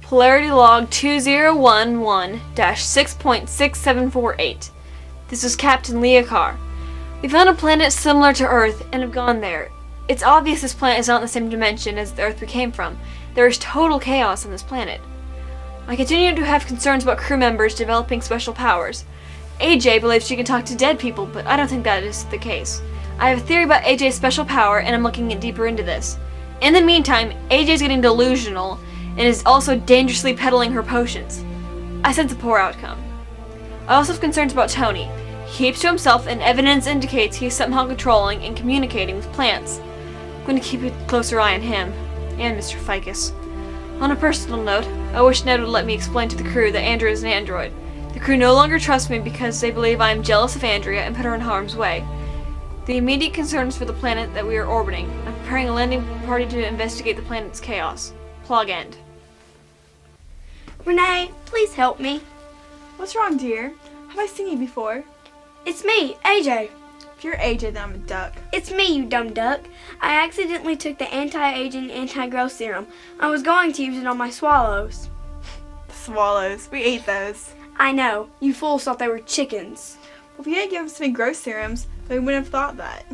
Polarity log 2011-6.6748. This is Captain Leokar. We found a planet similar to Earth and have gone there. It's obvious this planet is not in the same dimension as the Earth we came from. There is total chaos on this planet. I continue to have concerns about crew members developing special powers. AJ believes she can talk to dead people, but I don't think that is the case. I have a theory about AJ's special power, and I'm looking deeper into this. In the meantime, AJ's getting delusional and is also dangerously peddling her potions. I sense a poor outcome. I also have concerns about Tony. He keeps to himself, and evidence indicates he is somehow controlling and communicating with plants. I'm going to keep a closer eye on him, and Mr. Ficus. On a personal note, I wish Ned would let me explain to the crew that Andrea is an android. The crew no longer trust me because they believe I am jealous of Andrea and put her in harm's way. The immediate concerns for the planet that we are orbiting. I'm preparing a landing party to investigate the planet's chaos. Plug end. Renee, please help me. What's wrong, dear? Have I seen you before? It's me, AJ. If you're AJ, then I'm a duck. It's me, you dumb duck. I accidentally took the anti-aging, anti-growth serum. I was going to use it on my swallows. Swallows. We ate those. I know. You fools thought they were chickens. Well, if you hadn't given us any growth serums, then we wouldn't have thought that.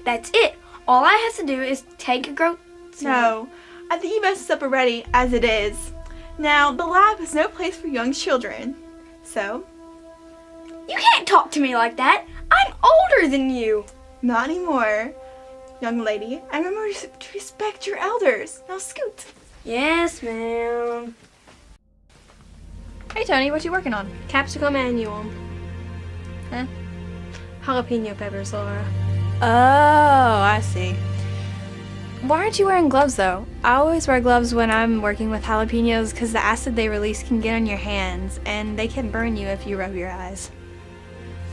That's it. All I have to do is take a growth serum. No. I think you messed us up already, as it is. Now, the lab is no place for young children. So? You can't talk to me like that. I'm older than you. Not anymore. Young lady, I remember to respect your elders. Now scoot. Yes, ma'am. Hey Tony, what you working on? Capsicum annuum. Huh? Jalapeno peppers, Laura. Oh, I see. Why aren't you wearing gloves though? I always wear gloves when I'm working with jalapenos because the acid they release can get on your hands and they can burn you if you rub your eyes.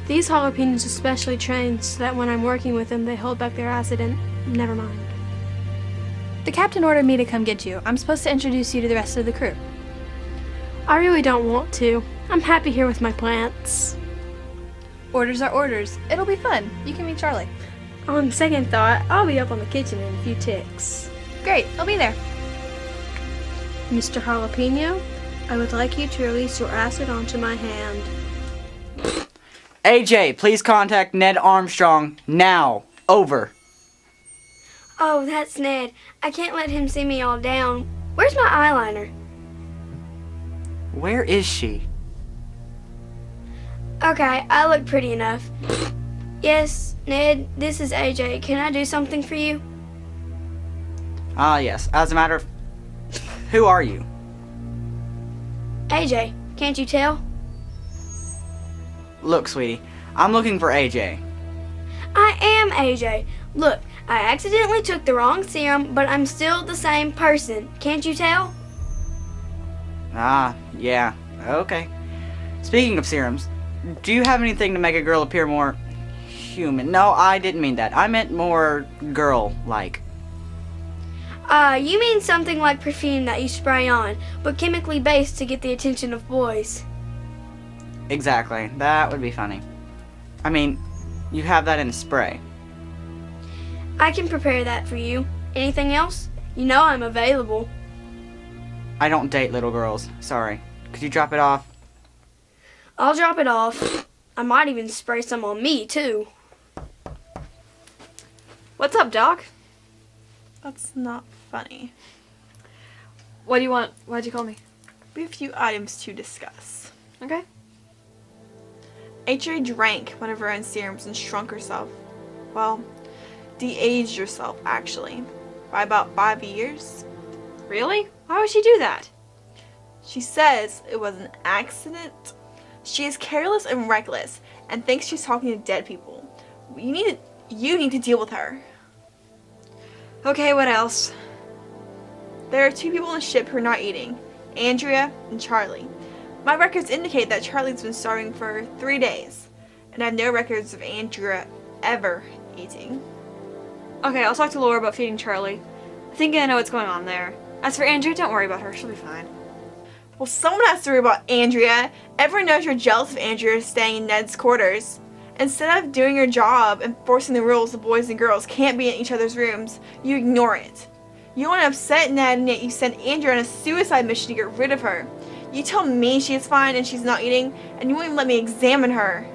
These jalapenos are specially trained so that when I'm working with them, they hold back their acid and never mind. The captain ordered me to come get you. I'm supposed to introduce you to the rest of the crew. I really don't want to. I'm happy here with my plants. Orders are orders. It'll be fun. You can meet Charlie. On second thought, I'll be up on the kitchen in a few ticks. Great, I'll be there. Mr. Jalapeno, I would like you to release your acid onto my hand. AJ, please contact Ned Armstrong now. Over. Oh, that's Ned. I can't let him see me all down. Where's my eyeliner? Where is she? Okay, I look pretty enough. Yes, Ned, this is AJ. Can I do something for you? Ah, yes. As a matter of... Who are you? AJ, can't you tell? Look, sweetie. I'm looking for AJ. I am AJ. Look, I accidentally took the wrong serum, but I'm still the same person. Can't you tell? Ah, yeah. Okay. Speaking of serums, do you have anything to make a girl appear more human? No, I didn't mean that. I meant more girl-like. You mean something like perfume that you spray on, but chemically based to get the attention of boys. Exactly. That would be funny. I mean, you have that in a spray. I can prepare that for you. Anything else? You know I'm available. I don't date little girls. Sorry. Could you drop it off? I'll drop it off. I might even spray some on me, too. What's up, Doc? That's not funny. What do you want? Why'd you call me? We have a few items to discuss. Okay. AJ drank one of her own serums and shrunk herself. Well, de-aged herself, actually. By about 5 years. Really? Why would she do that? She says it was an accident. She is careless and reckless and thinks she's talking to dead people. You need to deal with her. Okay, what else? There are 2 people on the ship who are not eating. Andrea and Charlie. My records indicate that Charlie's been starving for 3 days. And I have no records of Andrea ever eating. Okay, I'll talk to Laura about feeding Charlie. I think I know what's going on there. As for Andrea, don't worry about her. She'll be fine. Well, someone has to worry about Andrea. Everyone knows you're jealous of Andrea staying in Ned's quarters. Instead of doing your job and forcing the rules the boys and girls can't be in each other's rooms, you ignore it. You want to upset Ned, and yet you sent Andrea on a suicide mission to get rid of her. You tell me she's fine and she's not eating, and you won't even let me examine her.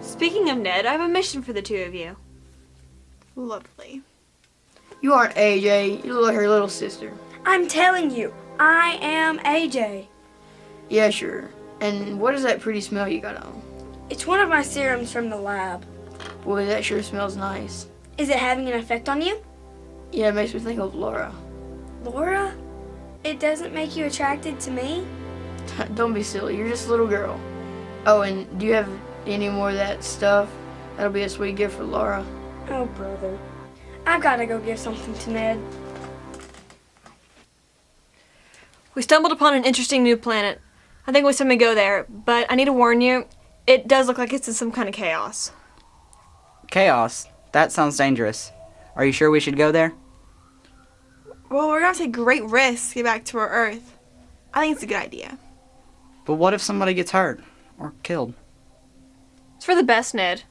Speaking of Ned, I have a mission for the two of you. Lovely. You aren't AJ. You look like her little sister. I'm telling you, I am AJ. Yeah, sure. And what is that pretty smell you got on? It's one of my serums from the lab. Boy, that sure smells nice. Is it having an effect on you? Yeah, it makes me think of Laura. Laura? It doesn't make you attracted to me? Don't be silly. You're just a little girl. Oh, and do you have any more of that stuff? That'll be a sweet gift for Laura. Oh, brother. I've got to go give something to Ned. We stumbled upon an interesting new planet. I think we should go there, but I need to warn you, it does look like it's in some kind of chaos. Chaos? That sounds dangerous. Are you sure we should go there? Well, we're going to take great risks to get back to our Earth. I think it's a good idea. But what if somebody gets hurt? Or killed? It's for the best, Ned.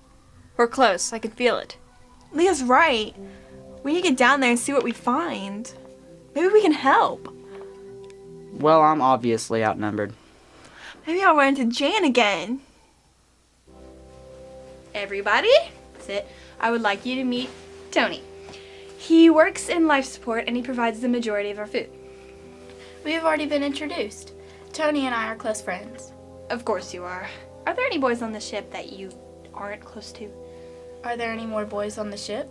We're close. I can feel it. Leah's right. We need to get down there and see what we find. Maybe we can help. Well, I'm obviously outnumbered. Maybe I'll run into Jan again. Everybody, sit. I would like you to meet Tony. He works in life support and he provides the majority of our food. We have already been introduced. Tony and I are close friends. Of course you are. Are there any boys on the ship that you aren't close to? Are there any more boys on the ship?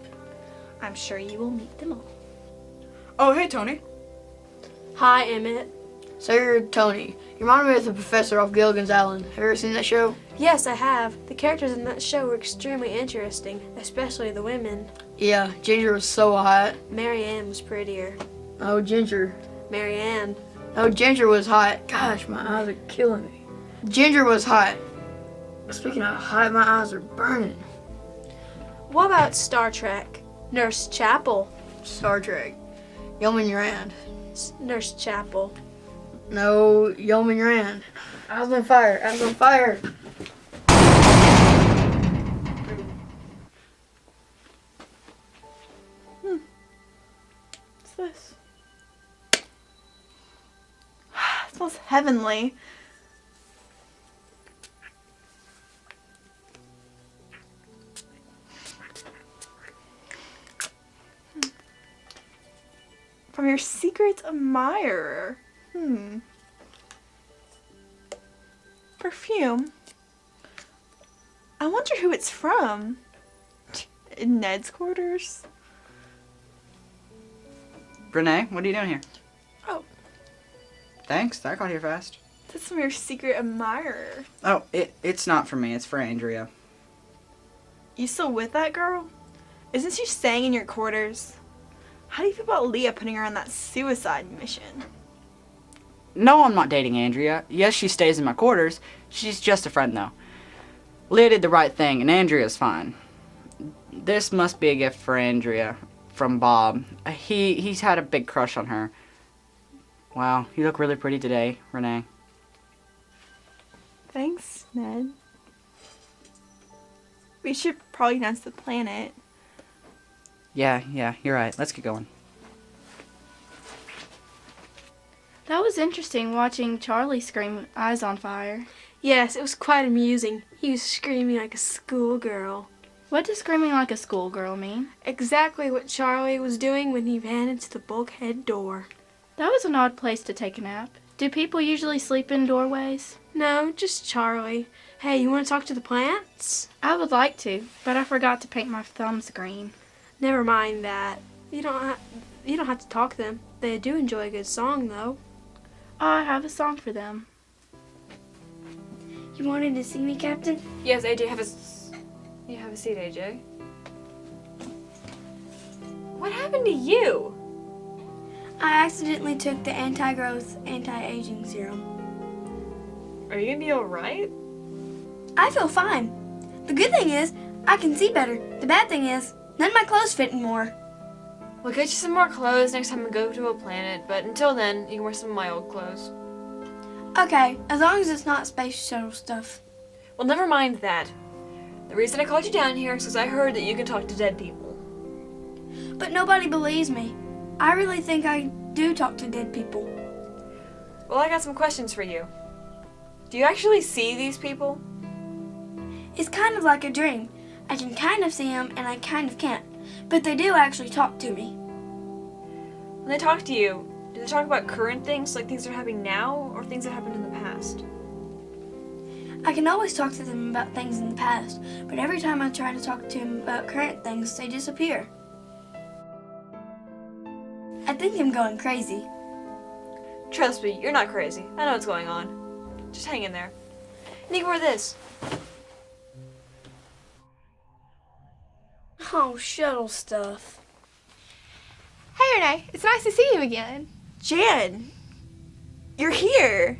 I'm sure you will meet them all. Oh, hey, Tony. Hi, Emmett. So you're Tony. You remind me of the professor off Gilligan's Island. Have you ever seen that show? Yes, I have. The characters in that show were extremely interesting, especially the women. Yeah, Ginger was so hot. Mary Ann was prettier. Oh, Ginger. Mary Ann. Oh, Ginger was hot. Gosh, my eyes are killing me. Ginger was hot. Speaking of hot, my eyes are burning. What about Star Trek? Nurse Chapel. Star Trek. Yeoman Rand. Nurse Chapel. No, Yeoman Rand. Eyes on fire. Eyes on fire. What's this? It smells heavenly. From your secret admirer. Perfume. I wonder who it's from. In Ned's quarters? Renee, what are you doing here? Oh. Thanks, that got here fast. That's from your secret admirer. Oh, it's not for me, it's for Andrea. You still with that girl? Isn't she staying in your quarters? How do you feel about Leah putting her on that suicide mission? No, I'm not dating Andrea. Yes, she stays in my quarters. She's just a friend, though. Leah did the right thing, and Andrea's fine. This must be a gift for Andrea from Bob. He's had a big crush on her. Wow, you look really pretty today, Renee. Thanks, Ned. We should probably announce the planet. Yeah, you're right. Let's get going. That was interesting watching Charlie scream eyes on fire. Yes, it was quite amusing. He was screaming like a schoolgirl. What does screaming like a schoolgirl mean? Exactly what Charlie was doing when he ran into the bulkhead door. That was an odd place to take a nap. Do people usually sleep in doorways? No, just Charlie. Hey, you want to talk to the plants? I would like to, but I forgot to paint my thumbs green. Never mind that. You don't have to talk to them. They do enjoy a good song, though. I have a song for them. You wanted to see me, Captain? Yes, AJ, have a seat, AJ. What happened to you? I accidentally took the anti-growth, anti-aging serum. Are you gonna be alright? I feel fine. The good thing is, I can see better. The bad thing is, none of my clothes fit anymore. We'll get you some more clothes next time we go to a planet, but until then, you can wear some of my old clothes. Okay, as long as it's not space shuttle stuff. Well, never mind that. The reason I called you down here is because I heard that you can talk to dead people. But nobody believes me. I really think I do talk to dead people. Well, I got some questions for you. Do you actually see these people? It's kind of like a dream. I can kind of see them and I kind of can't. But they do actually talk to me. When they talk to you, do they talk about current things, like things that are happening now, or things that happened in the past? I can always talk to them about things in the past, but every time I try to talk to them about current things, they disappear. I think I'm going crazy. Trust me, you're not crazy. I know what's going on. Just hang in there. And ignore this. Oh, shuttle stuff. Hey Renee, it's nice to see you again. Jan, you're here.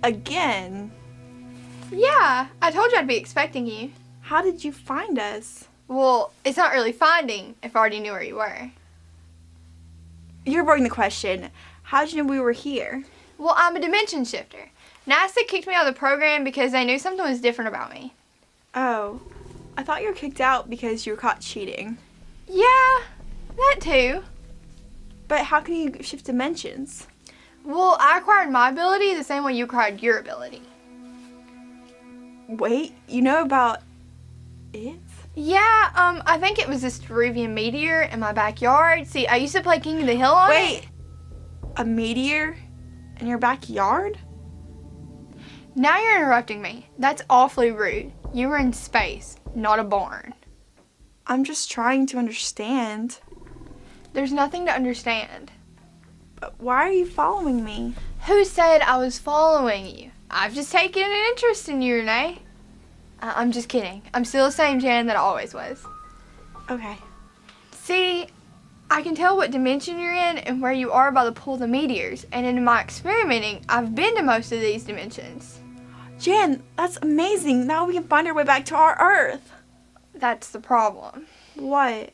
Again. Yeah, I told you I'd be expecting you. How did you find us? Well, it's not really finding if I already knew where you were. You're avoiding the question. How'd you know we were here? Well, I'm a dimension shifter. NASA kicked me out of the program because they knew something was different about me. Oh, I thought you were kicked out because you were caught cheating. Yeah, that too. But how can you shift dimensions? Well, I acquired my ability the same way you acquired your ability. Wait, you know about it? Yeah, I think it was this Peruvian meteor in my backyard. See, I used to play King of the Hill on it. Wait, a meteor in your backyard? Now you're interrupting me. That's awfully rude. You were in space, not a barn. I'm just trying to understand. There's nothing to understand. But why are you following me? Who said I was following you? I've just taken an interest in you, Renee. I'm just kidding. I'm still the same Jan that I always was. Okay. See, I can tell what dimension you're in and where you are by the pull of the meteors. And in my experimenting, I've been to most of these dimensions. Jan, that's amazing. Now we can find our way back to our Earth. That's the problem. What?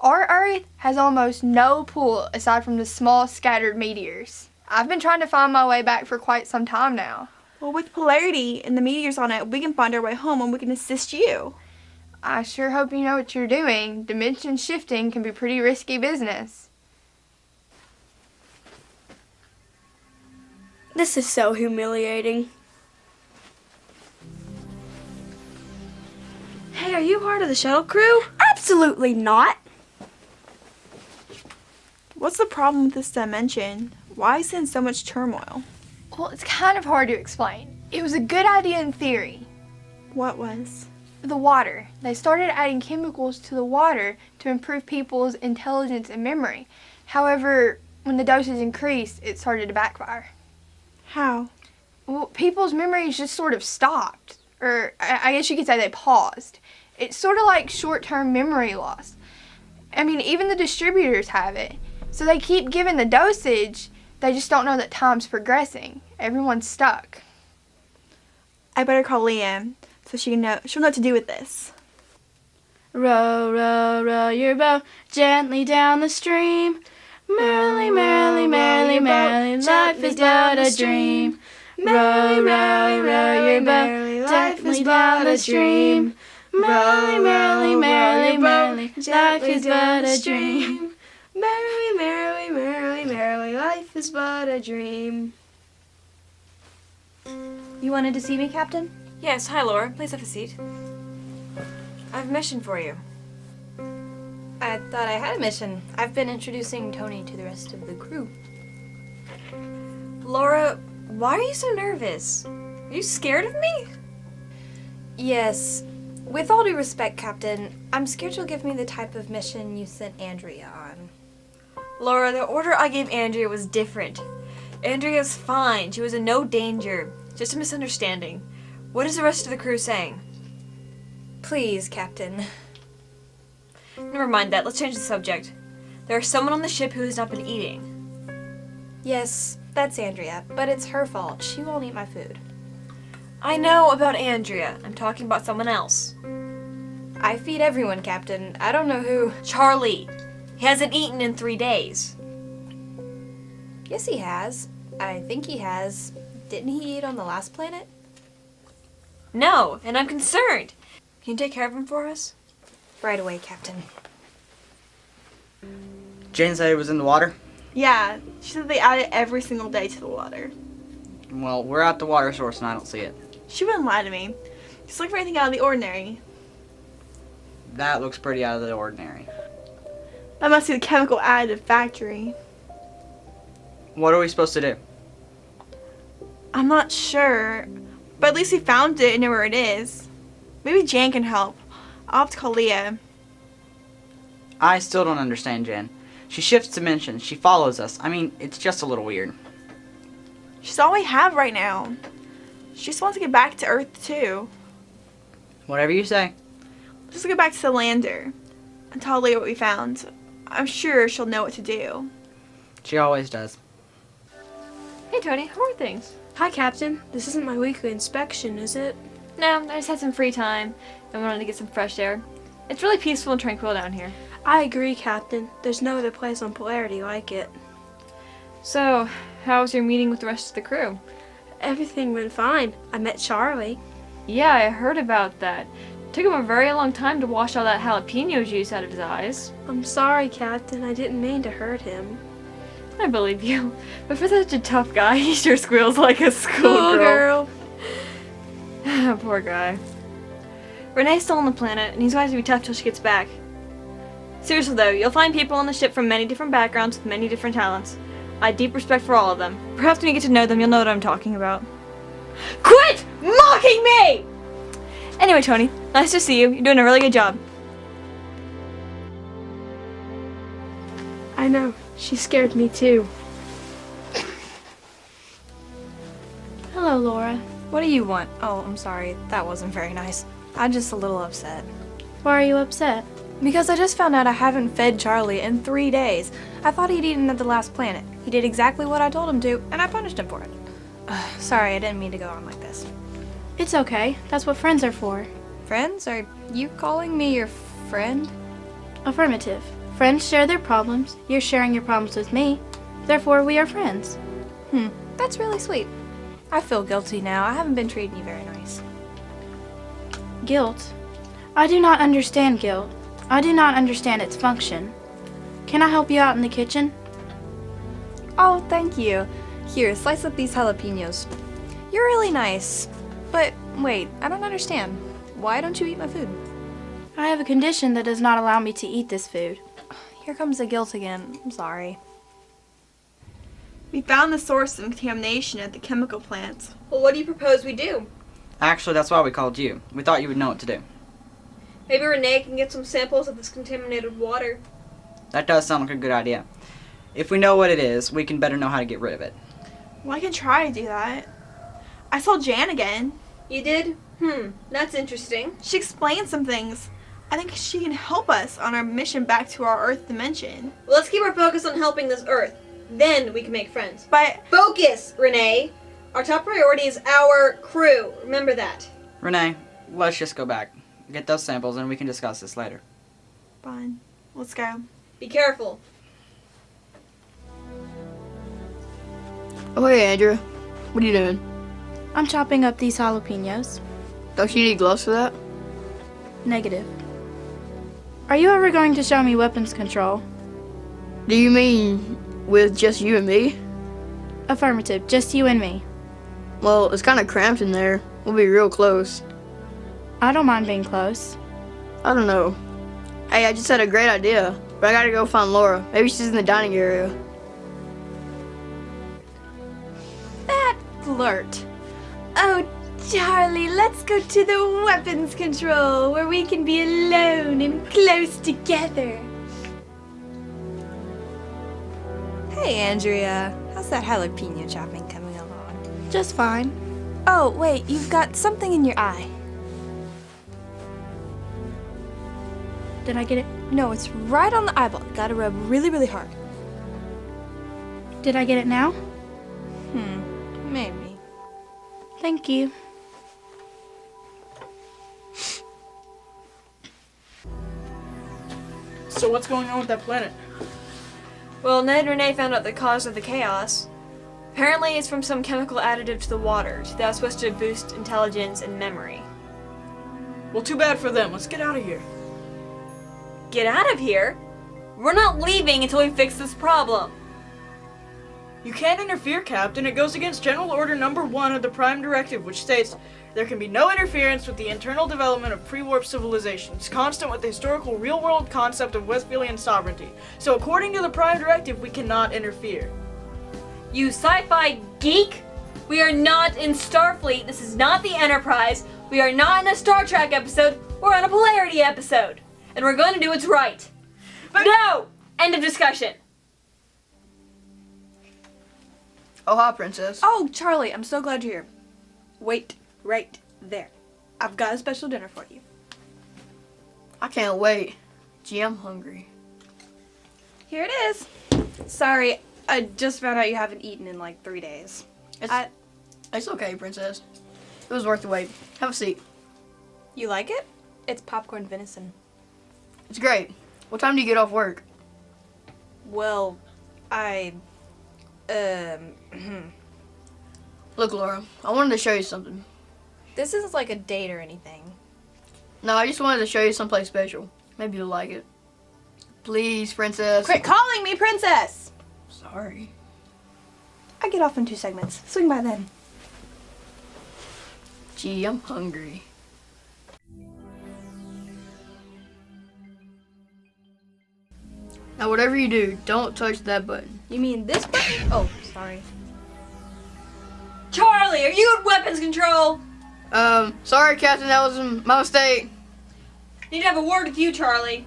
Our Earth has almost no pull aside from the small scattered meteors. I've been trying to find my way back for quite some time now. Well, with Polarity and the meteors on it, we can find our way home and we can assist you. I sure hope you know what you're doing. Dimension shifting can be pretty risky business. This is so humiliating. Hey, are you part of the shuttle crew? Absolutely not. What's the problem with this dimension? Why is it in so much turmoil? Well, it's kind of hard to explain. It was a good idea in theory. What was? The water. They started adding chemicals to the water to improve people's intelligence and memory. However, when the dosage increased, it started to backfire. How? Well, people's memories just sort of stopped. Or I guess you could say they paused. It's sort of like short-term memory loss. I mean, even the distributors have it. So they keep giving the dosage, they just don't know that time's progressing. Everyone's stuck. I better call Leanne so she'll know what to do with this. Row, row, row your boat gently down the stream. Merrily, merrily, merrily, merrily, life is but a dream. Row, row, row your boat gently down the stream. Merrily, merrily, merrily, merrily, life is but a dream. Merrily, merrily, merrily, merrily, life is but a dream. You wanted to see me, Captain? Yes, hi Laura. Please have a seat. I have a mission for you. I thought I had a mission. I've been introducing Tony to the rest of the crew. Laura, why are you so nervous? Are you scared of me? Yes. With all due respect, Captain, I'm scared you'll give me the type of mission you sent Andrea on. Laura, the order I gave Andrea was different. Andrea's fine. She was in no danger. Just a misunderstanding. What is the rest of the crew saying? Please, Captain. Never mind that. Let's change the subject. There is someone on the ship who has not been eating. Yes, that's Andrea, but it's her fault. She won't eat my food. I know about Andrea. I'm talking about someone else. I feed everyone, Captain. I don't know who. Charlie. He hasn't eaten in 3 days. Yes, he has. I think he has. Didn't he eat on the last planet? No, and I'm concerned. Can you take care of him for us? Right away, Captain. Jane said it was in the water? Yeah, she said they add it every single day to the water. Well, we're at the water source and I don't see it. She wouldn't lie to me. Just look for anything out of the ordinary. That looks pretty out of the ordinary. That must be the chemical additive factory. What are we supposed to do? I'm not sure, but at least we found it and know where it is. Maybe Jan can help. I'll have to call Leah. I still don't understand Jen. She shifts dimensions. She follows us. I mean, it's just a little weird. She's all we have right now. She just wants to get back to Earth, too. Whatever you say. Let's get back to the lander and tell Leah what we found. I'm sure she'll know what to do. She always does. Hey, Tony, how are things? Hi, Captain. This isn't my weekly inspection, is it? No, I just had some free time and wanted to get some fresh air. It's really peaceful and tranquil down here. I agree, Captain. There's no other place on Polarity like it. So, how was your meeting with the rest of the crew? Everything went fine. I met Charlie. Yeah, I heard about that. Took him a very long time to wash all that jalapeno juice out of his eyes. I'm sorry, Captain. I didn't mean to hurt him. I believe you. But for such a tough guy, he sure squeals like a schoolgirl. Poor guy. Renee's still on the planet, and he's going to be tough till she gets back. Seriously though, you'll find people on the ship from many different backgrounds with many different talents. I have deep respect for all of them. Perhaps when you get to know them, you'll know what I'm talking about. Quit mocking me! Anyway, Tony, nice to see you. You're doing a really good job. I know. She scared me too. Hello, Laura. What do you want? Oh, I'm sorry. That wasn't very nice. I'm just a little upset. Why are you upset? Because I just found out I haven't fed Charlie in 3 days. I thought he'd eaten at the last planet. He did exactly what I told him to, and I punished him for it. Sorry, I didn't mean to go on like this. It's okay. That's what friends are for. Friends? Are you calling me your friend? Affirmative. Friends share their problems. You're sharing your problems with me. Therefore, we are friends. That's really sweet. I feel guilty now. I haven't been treating you very nice. Guilt. I do not understand guilt. I do not understand its function. Can I help you out in the kitchen? Oh, thank you. Here, slice up these jalapenos. You're really nice. But wait, I don't understand. Why don't you eat my food? I have a condition that does not allow me to eat this food. Here comes the guilt again. I'm sorry. We found the source of contamination at the chemical plants. Well, what do you propose we do? Actually, that's why we called you. We thought you would know what to do. Maybe Renee can get some samples of this contaminated water. That does sound like a good idea. If we know what it is, we can better know how to get rid of it. Well, I can try to do that. I saw Jan again. You did? That's interesting. She explained some things. I think she can help us on our mission back to our Earth dimension. Well, let's keep our focus on helping this Earth. Then we can make friends. But Focus, Renee! Our top priority is our crew. Remember that. Renee, let's just go back. Get those samples and we can discuss this later. fine, let's go. Be careful. Oh, hey, Andrew. What are you doing? I'm chopping up these jalapenos. Don't you need gloves for that? Negative. Are you ever going to show me weapons control? Do you mean with just you and me? Affirmative, just you and me. Well, it's kind of cramped in there. We'll be real close. I don't mind being close. I don't know. Hey, I just had a great idea, but I gotta go find Laura. Maybe she's in the dining area. That flirt. Oh, Charlie, let's go to the weapons control where we can be alone and close together. Hey, Andrea. How's that jalapeno chopping coming along? Just fine. Oh, wait, you've got something in your eye. Did I get it? No, it's right on the eyeball. Gotta rub really, really hard. Did I get it now? Maybe. Thank you. So what's going on with that planet? Well, Ned and Renee found out the cause of the chaos. Apparently it's from some chemical additive to the water that was supposed to boost intelligence and memory. Well, too bad for them. Let's get out of here. Get out of here? We're not leaving until we fix this problem. You can't interfere, Captain. It goes against General Order Number 1 of the Prime Directive, which states, there can be no interference with the internal development of pre-warp civilizations, constant with the historical real-world concept of Westphalian sovereignty. So according to the Prime Directive, we cannot interfere. You sci-fi geek! We are not in Starfleet. This is not the Enterprise. We are not in a Star Trek episode. We're on a Polarity episode. And we're going to do what's right. But No! End of discussion. Oh, hi, Princess. Oh, Charlie, I'm so glad you're here. Wait right there. I've got a special dinner for you. I can't wait. Gee, I'm hungry. Here it is. Sorry, I just found out you haven't eaten in like 3 days. It's okay, Princess. It was worth the wait. Have a seat. You like it? It's popcorn venison. It's great. What time do you get off work? Well, Look, Laura, I wanted to show you something. this isn't like a date or anything. No, I just wanted to show you someplace special. Maybe you'll like it. Please, Princess. Quit calling me princess! Sorry. I get off in 2 segments. Swing by then. Gee, I'm hungry. Now, whatever you do, don't touch that button. You mean this button? Oh, sorry. Charlie, are you in weapons control? Sorry, Captain, that was my mistake. Need to have a word with you, Charlie.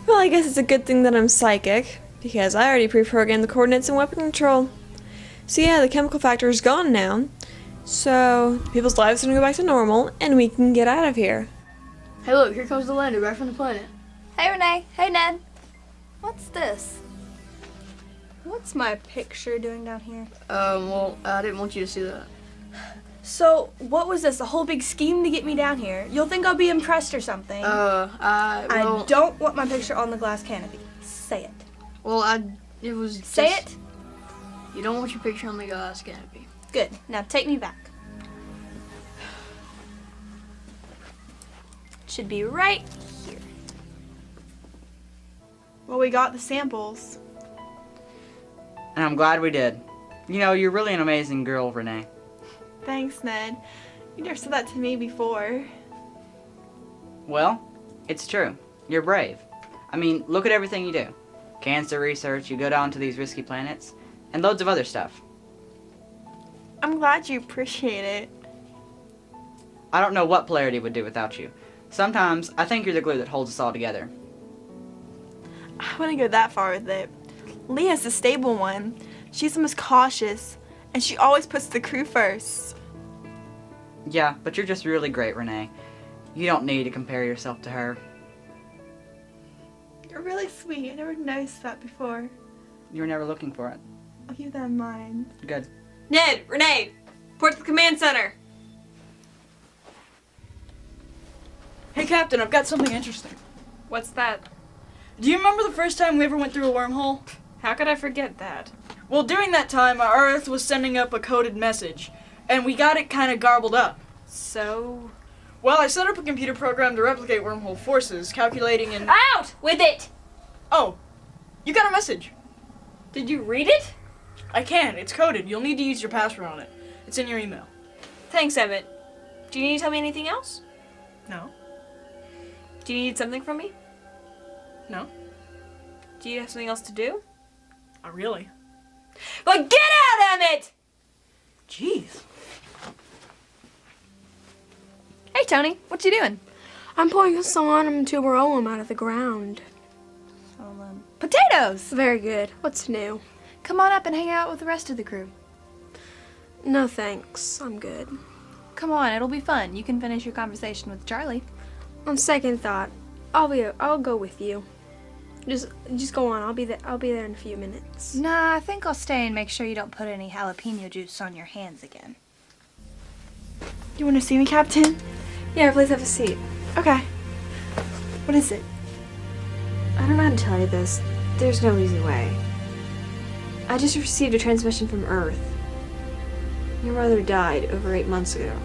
Well, I guess it's a good thing that I'm psychic, because I already pre-programmed the coordinates in weapon control. So yeah, the chemical factor is gone now. So people's lives are gonna go back to normal, and we can get out of here. Hey, look, here comes the lander right from the planet. Hey, Renee. Hey, Ned. What's this? What's my picture doing down here? Well, I didn't want you to see that. So, what was this? A whole big scheme to get me down here? You'll think I'll be impressed or something. I don't want my picture on the glass canopy. Say it. Well, it was Say just- it. You don't want your picture on the glass canopy. Good. Now take me back. Should be right here. Well, we got the samples. And I'm glad we did. You know, you're really an amazing girl, Renee. Thanks, Ned. You never said that to me before. Well, it's true. You're brave. I mean, look at everything you do. Cancer research, you go down to these risky planets, and loads of other stuff. I'm glad you appreciate it. I don't know what Polarity would do without you. Sometimes, I think you're the glue that holds us all together. I wouldn't go that far with it. Leah's the stable one. She's the most cautious, and she always puts the crew first. Yeah, but you're just really great, Renee. You don't need to compare yourself to her. You're really sweet. I never noticed that before. You were never looking for it. I'll keep that in mind. Good. Ned, Renee, report to the command center. Hey, Captain, I've got something interesting. What's that? Do you remember the first time we ever went through a wormhole? How could I forget that? Well, during that time, our Earth was sending up a coded message, and we got it kind of garbled up. So... Well, I set up a computer program to replicate wormhole forces, calculating in... Out with it! Oh, you got a message. Did you read it? I can. It's coded. You'll need to use your password on it. It's in your email. Thanks, Emmett. Do you need to tell me anything else? No? Do you need something from me? No? Do you have something else to do? Not really. But get out, Emmett! Jeez. Hey, Tony. What you doing? I'm pulling a solanum tuberolum out of the ground. Potatoes! Very good. What's new? Come on up and hang out with the rest of the crew. No thanks. I'm good. Come on, it'll be fun. You can finish your conversation with Charlie. On second thought, I'll go with you. Just go on. I'll be there in a few minutes. Nah, I think I'll stay and make sure you don't put any jalapeno juice on your hands again. You want to see me, Captain? Yeah, please have a seat. Okay. What is it? I don't know how to tell you this. There's no easy way. I just received a transmission from Earth. Your mother died over 8 months ago.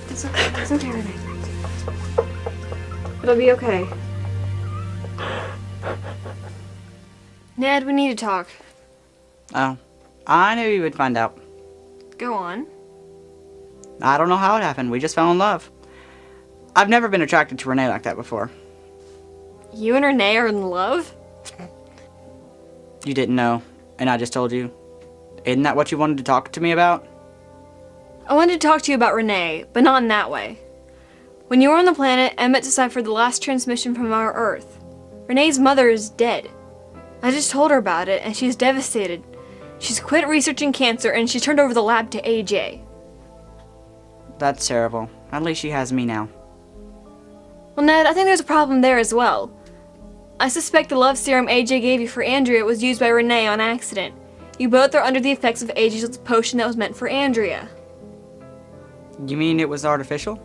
It's okay, Renee. It'll be okay. Ned, we need to talk. Oh, I knew you would find out. Go on. I don't know how it happened. We just fell in love. I've never been attracted to Renee like that before. You and Renee are in love? You didn't know, and I just told you. Isn't that what you wanted to talk to me about? I wanted to talk to you about Renee, but not in that way. When you were on the planet, Emmett deciphered the last transmission from our Earth. Renee's mother is dead. I just told her about it, and she's devastated. She's quit researching cancer, and she turned over the lab to AJ. That's terrible. At least she has me now. Well, Ned, I think there's a problem there as well. I suspect the love serum AJ gave you for Andrea was used by Renee on accident. You both are under the effects of AJ's potion that was meant for Andrea. You mean it was artificial?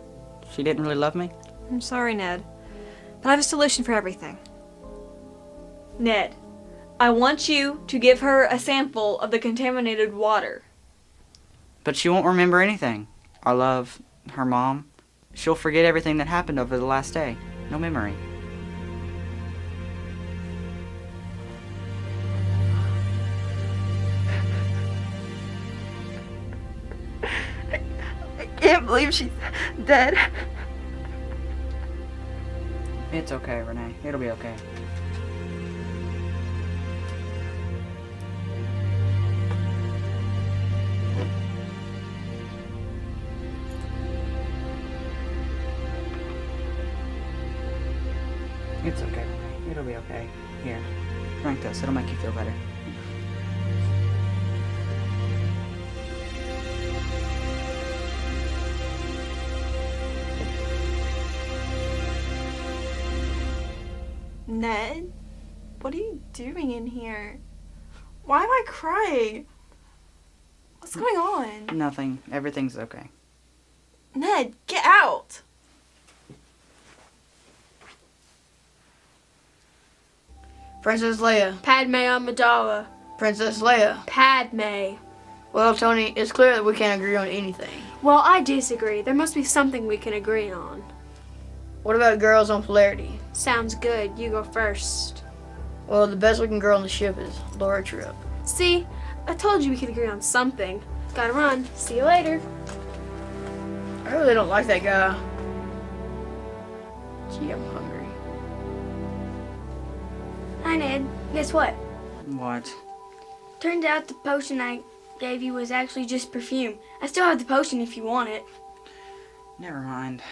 She didn't really love me? I'm sorry, Ned, but I have a solution for everything. Ned, I want you to give her a sample of the contaminated water. But she won't remember anything. Our love, her mom. She'll forget everything that happened over the last day. No memory. I can't believe she's dead. It's okay, Renee. It'll be okay. It's okay, Renee. It'll be okay. Here, drink this. It'll make you feel better. Ned, what are you doing in here? Why am I crying? What's going on? Nothing. Everything's okay. Ned, get out! Princess Leia. Padme Amidala. Princess Leia. Padme. Well, Tony, it's clear that we can't agree on anything. Well, I disagree. There must be something we can agree on. What about girls on Polarity? Sounds good. You go first. Well, the best looking girl on the ship is Laura Tripp. See? I told you we could agree on something. Gotta run. See you later. I really don't like that guy. Gee, I'm hungry. Hi, Ned. Guess what? What? Turned out the potion I gave you was actually just perfume. I still have the potion if you want it. Never mind.